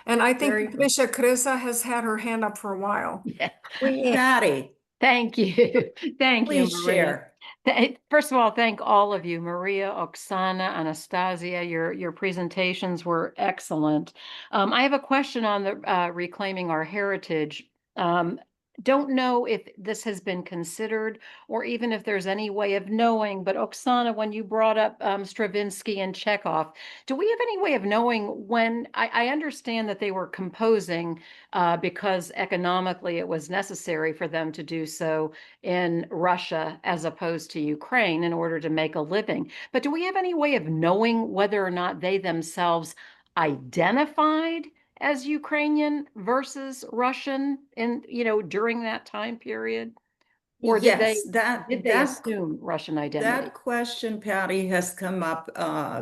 And I think Patricia Krisa has had her hand up for a while. Yeah. Patty, Thank you. Thank you, please Maria. share. First of all, thank all of you, Maria, Oksana, Anastasia. Your presentations were excellent. I have a question on the reclaiming our heritage. Don't know if this has been considered or even if there's any way of knowing, but Oksana, when you brought up Stravinsky and Chekhov, do we have any way of knowing when? I understand that they were composing because economically it was necessary for them to do so in Russia as opposed to Ukraine in order to make a living. But do we have any way of knowing whether or not they themselves identified as Ukrainian versus Russian during that time period? Or did Yes, they assume Russian identity? that question, Patty, has come up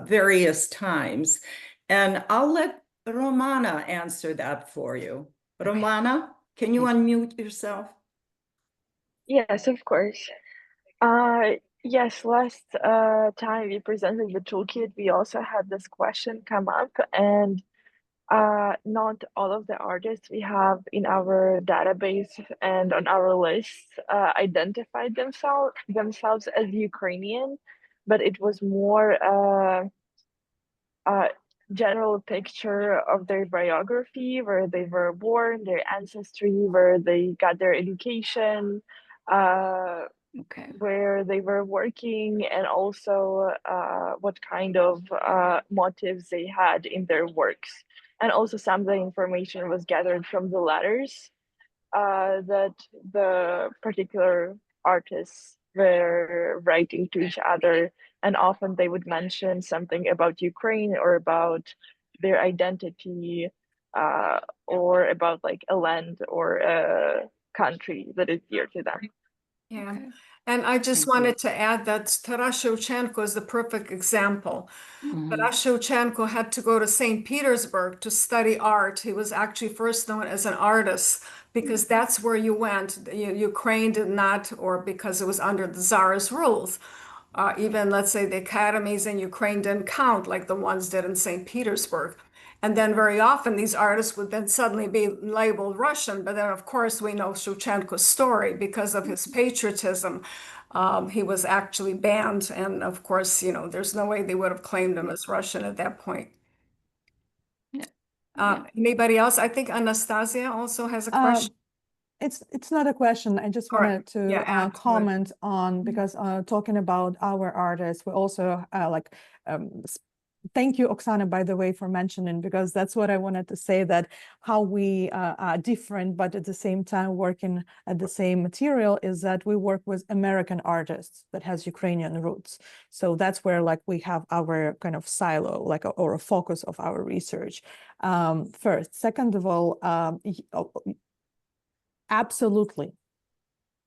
various times, and I'll let Romana answer that for you. Okay. Romana, can you unmute yourself? Yes, of course. Yes, last time we presented the toolkit, we also had this question come up, and not all of the artists we have in our database and on our list identified themselves as Ukrainian, but it was more a general picture of their biography, where they were born, their ancestry, where they got their education, Okay. where they were working, and also what kind of motives they had in their works. And also some of the information was gathered from the letters that the particular artists were writing to each other. And often they would mention something about Ukraine or about their identity, or about like a land or a country that is dear to them. Yeah. Okay. And I just Thank you. wanted to add that Taras Shevchenko is the perfect example. Mhm. Taras Shevchenko had to go to St. Petersburg to study art. He was actually first known as an artist because that's where you went. Ukraine did not, or because it was under the Tsar's rules. Even, let's say, the academies in Ukraine didn't count like the ones did in St. Petersburg. And then very often these artists would then suddenly be labeled Russian. But then, of course, we know Shevchenko's story because of his patriotism. He was actually banned. And of course, there's no way they would have claimed him as Russian at that point. Yeah. Anybody else? I think Anastasia also has a Um, question. It's not a question. I just All right. wanted to Yeah, add to it. comment on, because talking about our artists, we also thank you, Oksana, by the way, for mentioning, because that's what I wanted to say, that how we are different, but at the same time working at the same material, is that we work with American artists that has Ukrainian roots. So that's where like we have our kind of silo, like or a focus of our research. First, second of all, absolutely.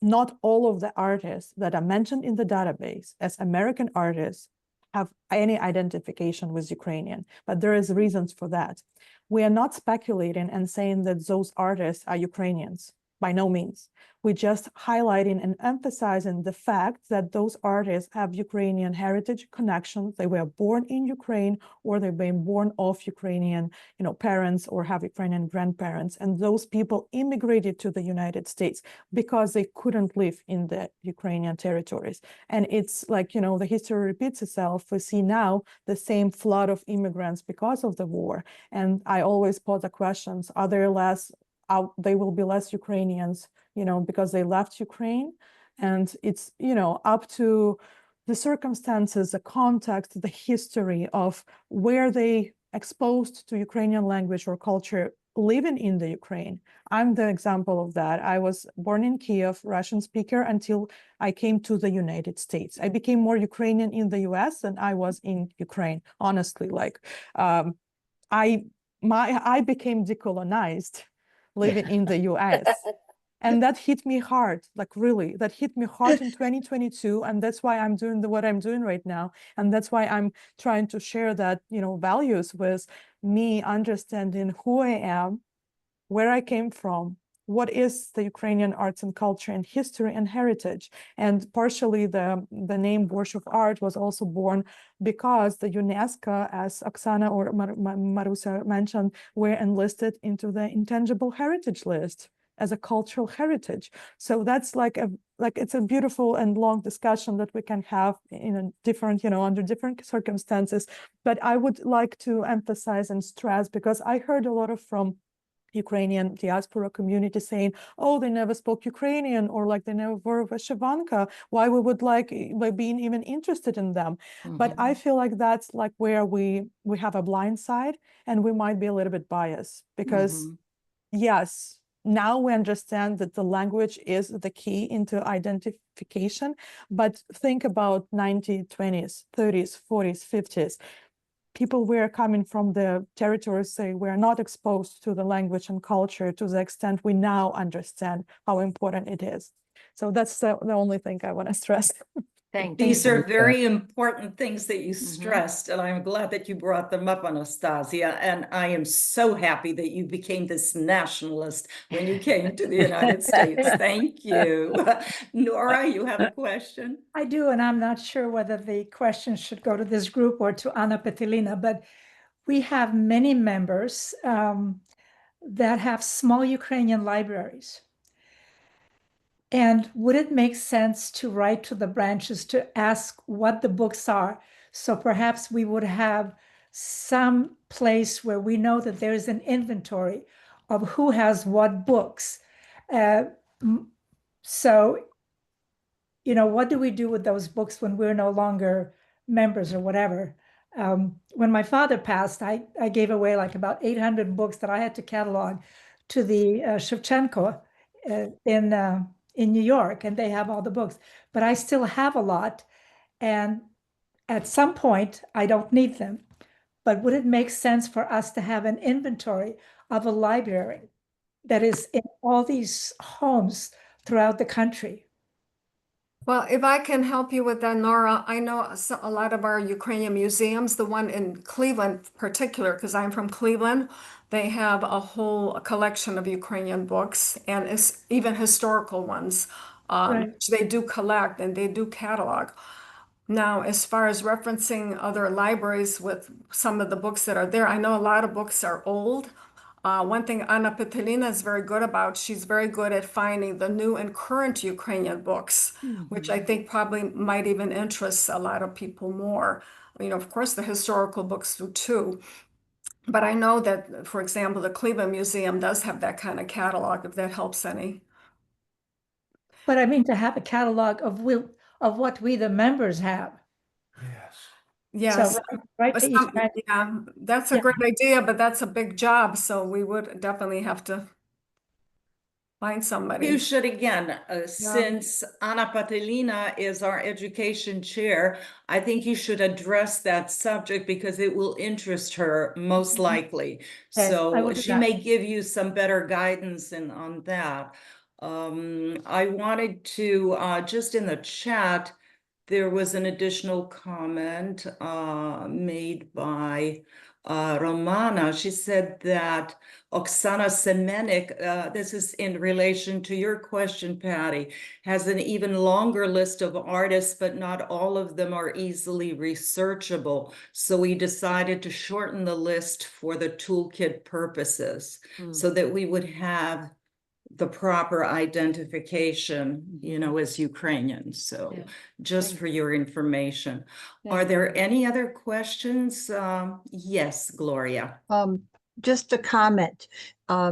Not all of the artists that are mentioned in the database as American artists have any identification with Ukrainian, but there is reasons for that. We are not speculating and saying that those artists are Ukrainians, by no means. We're just highlighting and emphasizing the fact that those artists have Ukrainian heritage connections. They were born in Ukraine, or they've been born of Ukrainian, parents, or have Ukrainian grandparents. And those people immigrated to the United States because they couldn't live in the Ukrainian territories. And it's like, the history repeats itself. We see now the same flood of immigrants because of the war. And I always pose the questions, are there less, they will be less Ukrainians, because they left Ukraine? And it's, up to the circumstances, the context, the history of where they exposed to Ukrainian language or culture living in the Ukraine. I'm the example of that. I was born in Kiev, Russian speaker, until I came to the United States. I became more Ukrainian in the US than I was in Ukraine, honestly. Like, I became decolonized living in the US. And that hit me hard, like really, that hit me hard in 2022. And that's why I'm doing what I'm doing right now. And that's why I'm trying to share that, values with me, understanding who I am, where I came from, what is the Ukrainian arts and culture and history and heritage. And partially the name Borsh of Art was also born because the UNESCO, as Oksana or Marusa mentioned, were enlisted into the intangible heritage list as a cultural heritage. So that's like it's a beautiful and long discussion that we can have in a different, under different circumstances. But I would like to emphasize and stress, because I heard a lot from Ukrainian diaspora community saying, oh, they never spoke Ukrainian, or like they never were Vyshyvanka, why we would like being even interested in them. But I feel like that's like where we have a blind side, and we might be a little bit biased, because yes, now we understand that the language is the key into identification, but think about 1920s, 30s, 40s, 50s. People were coming from the territories, they were not exposed to the language and culture to the extent we now understand how important it is. So that's the only thing I want to stress. Thank These you. are very important things that you stressed, and I'm glad that you brought them up, Anastasia. And I am so happy that you became this nationalist when you came to the United States. Thank you. Nora, you have a question? I do, and I'm not sure whether the question should go to this group or to Anna Petilina, but we have many members that have small Ukrainian libraries. And would it make sense to write to the branches to ask what the books are? So perhaps we would have some place where we know that there is an inventory of who has what books. So you know, what do we do with those books when we're no longer members or whatever? When my father passed, I gave away like about 800 books that I had to catalog to the Shevchenko in New York, and they have all the books. But I still have a lot, and at some point, I don't need them. But would it make sense for us to have an inventory of a library that is in all these homes throughout the country? Well, if I can help you with that, Nora, I know a lot of our Ukrainian museums, the one in Cleveland in particular, because I'm from Cleveland, they have a whole collection of Ukrainian books and it's even historical ones, Right. which they do collect and they do catalog. Now, as far as referencing other libraries with some of the books that are there, I know a lot of books are old. One thing Anna Petelina is very good about, she's very good at finding the new and current Ukrainian books, which I think probably might even interest a lot of people more. You know, of course, the historical books do too. But I know that, for example, the Cleveland Museum does have that kind of catalog, if that helps any. But I mean, to have a catalog of what we, the members, have. Yes, So right but to each branch. yeah, that's a Yeah. great idea, but that's a big job, so we would definitely have to find You somebody. should again, since Anna Patelina is our education chair, I think you should address that subject because it will interest her most likely. Okay, I So will do she that. may give you some better guidance on that. I wanted to, just in the chat, there was an additional comment made by Romana. She said that Oksana Semenik, this is in relation to your question, Patty, has an even longer list of artists, but not all of them are easily researchable. So we decided to shorten the list for the toolkit purposes so that we would have the proper identification, you know, as Ukrainians. So just for your information. Are there any other questions? Yes, Gloria. Just a comment.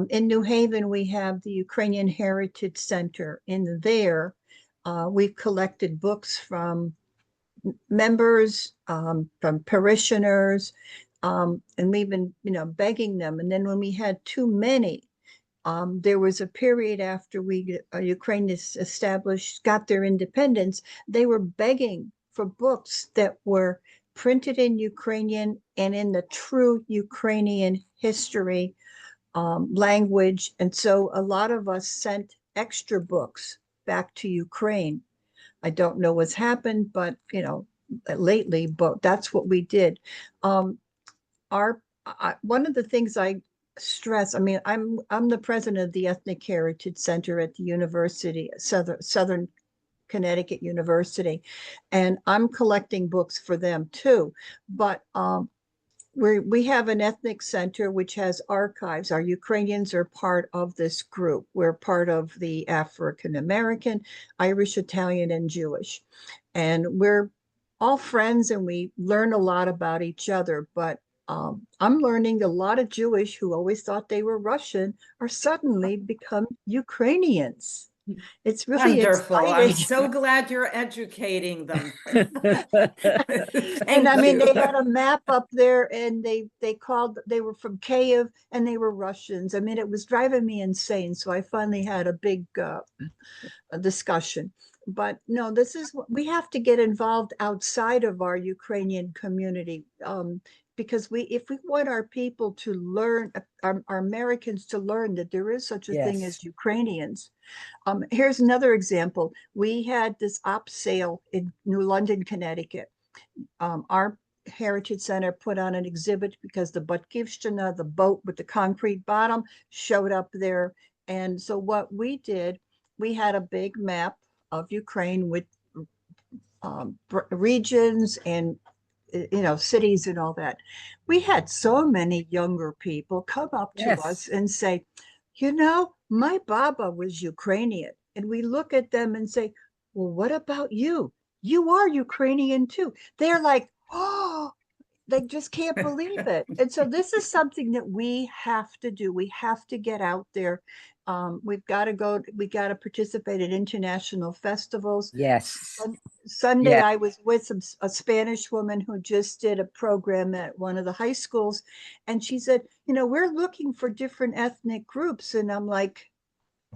In New Haven, we have the Ukrainian Heritage Center. In there, we've collected books from members, from parishioners, and we've been, begging them. And then when we had too many, there was a period after Ukraine got their independence, they were begging for books that were printed in Ukrainian and in the true Ukrainian history language. And so a lot of us sent extra books back to Ukraine. I don't know what's happened, but lately, but that's what we did. One of the things I stress, I mean, I'm the president of the Ethnic Heritage Center at the University, Southern Connecticut University, and I'm collecting books for them too. But we have an ethnic center which has archives. Our Ukrainians are part of this group. We're part of the African American, Irish, Italian, and Jewish. And we're all friends and we learn a lot about each other. But I'm learning a lot of Jewish who always thought they were Russian are suddenly become Ukrainians. It's really wonderful. exciting. I'm so glad you're educating them. And I mean, they had a map up there and they were from Kiev and they were Russians. I mean, it was driving me insane. So I finally had a big discussion. But no, we have to get involved outside of our Ukrainian community. Because if we want our people to learn, our Americans to learn that there is such a thing as Ukrainians. Here's another example. We had this op sale in New London, Connecticut. Our Heritage Center put on an exhibit because the Batkivshchina, the boat with the concrete bottom, showed up there. And so what we did, we had a big map of Ukraine with regions and cities and all that. We had so many younger people come up to us and say, my Baba was Ukrainian. And we look at them and say, well, what about you? You are Ukrainian too. They're like, oh, they just can't believe it. And so this is something that we have to do. We have to get out there. We've got to go, we got to participate in international festivals. Yes. Sunday, Yeah. I was with a Spanish woman who just did a program at one of the high schools. And she said, you know, we're looking for different ethnic groups. And I'm like,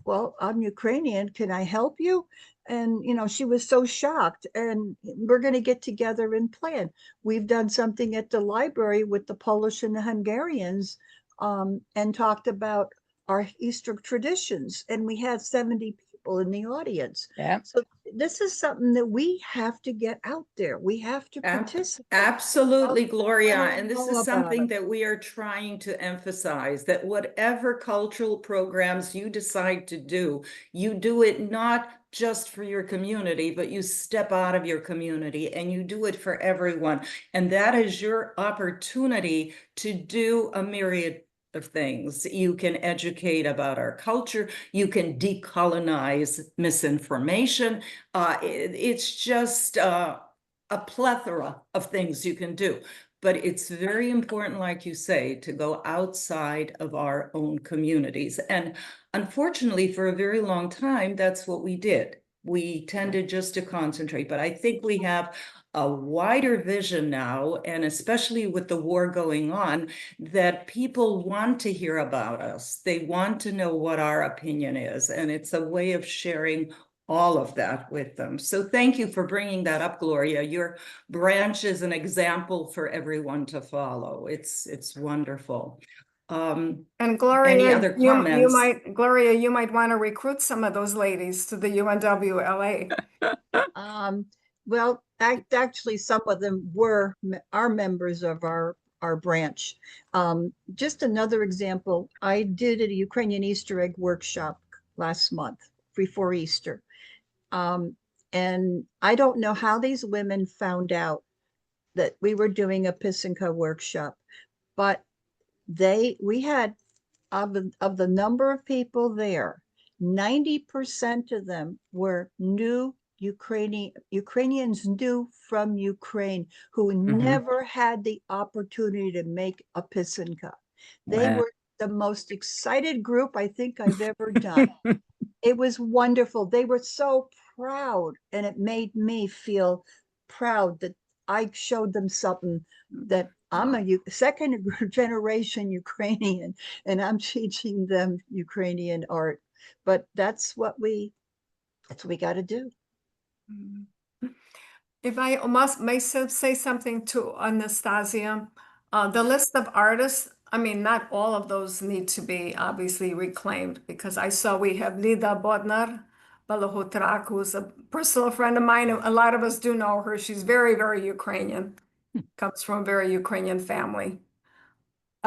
well, I'm Ukrainian. Can I help you? And, you know, she was so shocked. And we're going to get together and plan. We've done something at the library with the Polish and the Hungarians and talked about our Easter traditions. And we had 70 people in the audience. Yeah. So this is something that we have to get out there. We have to participate. Absolutely, Gloria. Let them And this know is about something it. that we are trying to emphasize, that whatever cultural programs you decide to do, you do it not just for your community, but you step out of your community and you do it for everyone. And that is your opportunity to do a myriad of things. You can educate about our culture. You can decolonize misinformation. It's just a plethora of things you can do. But it's very important, like you say, to go outside of our own communities. And unfortunately, for a very long time, that's what we did. We tended just to concentrate. But I think we have a wider vision now, and especially with the war going on, that people want to hear about us. They want to know what our opinion is. And it's a way of sharing all of that with them. So thank you for bringing that up, Gloria. Your branch is an example for everyone to follow. It's wonderful. And Any Gloria, other you comments? might want to recruit some of those ladies to the UNWLA. Well, actually, some of them are members of our branch. Just another example, I did a Ukrainian Easter egg workshop last month before Easter. And I don't know how these women found out that we were doing a Pisanka workshop, but we had of the number of people there, 90% of them were new Ukrainians new from Ukraine who never had the opportunity to make a pisanka. They Wow. were the most excited group I think I've ever done. It was wonderful. They were so proud, and it made me feel proud that I showed them something that I'm a second generation Ukrainian, and I'm teaching them Ukrainian art. But that's what we got to do. If I may say something to Anastasia, the list of artists, I mean, not all of those need to be obviously reclaimed, because I saw we have Lida Bodnar Balahutrak, who's a personal friend of mine. A lot of us do know her. She's very, very Ukrainian, comes from a very Ukrainian family.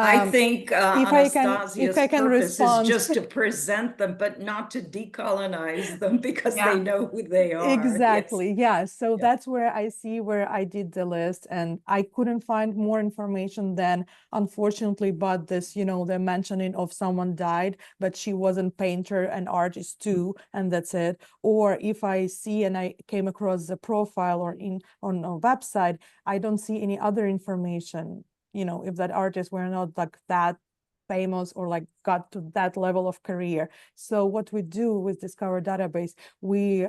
I think if Anastasia's I can purpose is respond. just to present them, but not to decolonize them, because Yeah. they know who they are. Exactly. Yes. Yeah. So Yeah. that's where I see where I did the list, and I couldn't find more information than, unfortunately, but this, you know, the mentioning of someone died, but she wasn't painter and artist too, and that's it. Or if I see and I came across the profile or on a website, I don't see any other information, you know, if that artist were not like that famous or like got to that level of career. So what we do with Discover Database, we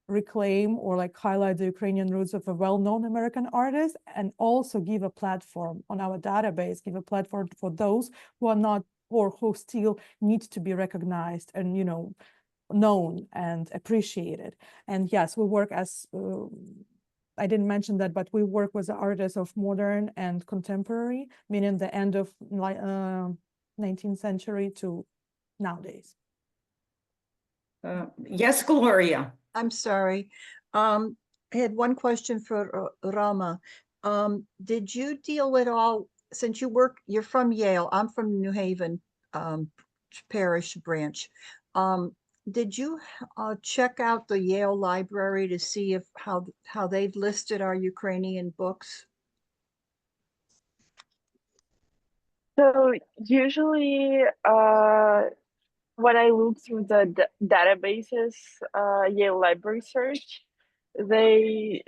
reclaim or like highlight the Ukrainian roots of a well-known American artist, and also give a platform on our database, give a platform for those who are not, or who still need to be recognized and, you know, known and appreciated. And yes, we work as I didn't mention that, but we work with the artists of modern and contemporary, meaning the end of 19th century to nowadays. Yes, Gloria. I'm sorry. I had one question for Rama. Did you deal at all, since you're from Yale, I'm from New Haven Parish branch. Did you check out the Yale Library to see if how they've listed our Ukrainian books? So usually, when I look through the databases, Yale Library Search, they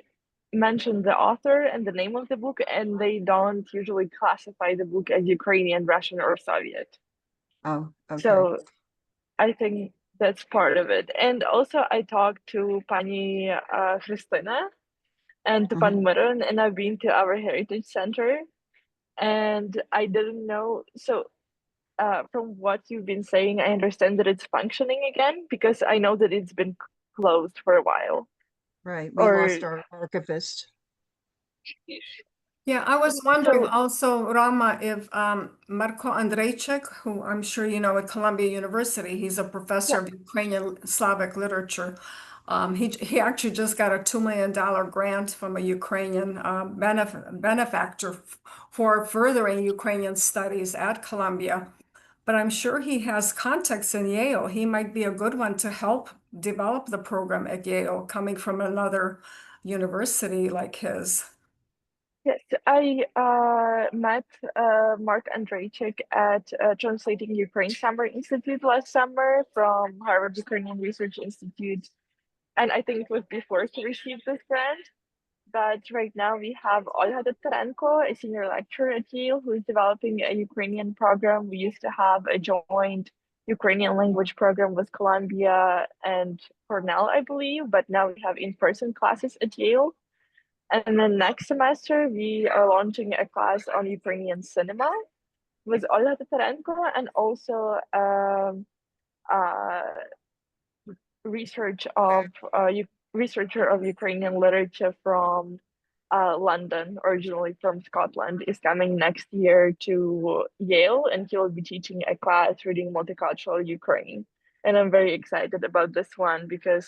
mention the author and the name of the book, and they don't usually classify the book as Ukrainian, Russian, or Soviet. Oh, okay. So I think that's part of it. And also, I talked to Pani Christina and to Pan Miron, and I've been to our heritage center, and I didn't know. So, from what you've been saying, I understand that it's functioning again because I know that it's been closed for a while. Right. We lost our archivist. Yeah, I was wondering So- also, Rama, if Marko Andrejczyk, who I'm sure you know at Columbia University, he's a professor of Ukrainian Slavic literature. He actually just got a $2 million grant from a Ukrainian benefactor for furthering Ukrainian studies at Columbia. But I'm sure he has contacts in Yale. He might be a good one to help develop the program at Yale, coming from another university like his. Yes, I met Mark Andrejczyk at Translating Ukraine Summer Institute last summer from Harvard Ukrainian Research Institute. And I think it was before he received this grant. But right now we have Olga Tatarenko, a senior lecturer at Yale, who is developing a Ukrainian program. We used to have a joint Ukrainian language program with Columbia and Cornell, I believe, but now we have in-person classes at Yale. And then next semester, we are launching a class on Ukrainian cinema with Olga Tatarenko and also researcher of Ukrainian literature from London, originally from Scotland, is coming next year to Yale, and he will be teaching a class reading multicultural Ukraine. And I'm very excited about this one because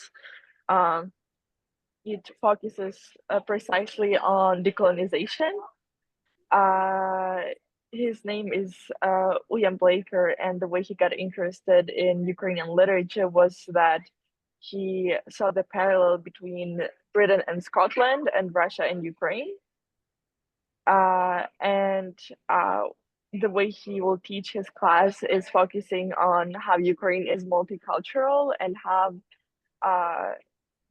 it focuses precisely on decolonization. His name is William Blaker, and the way he got interested in Ukrainian literature was that he saw the parallel between Britain and Scotland and Russia and Ukraine. And the way he will teach his class is focusing on how Ukraine is multicultural and how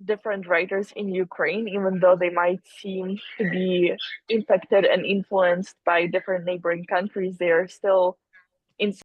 different writers in Ukraine, even though they might seem to be impacted and influenced by different neighboring countries, they are still in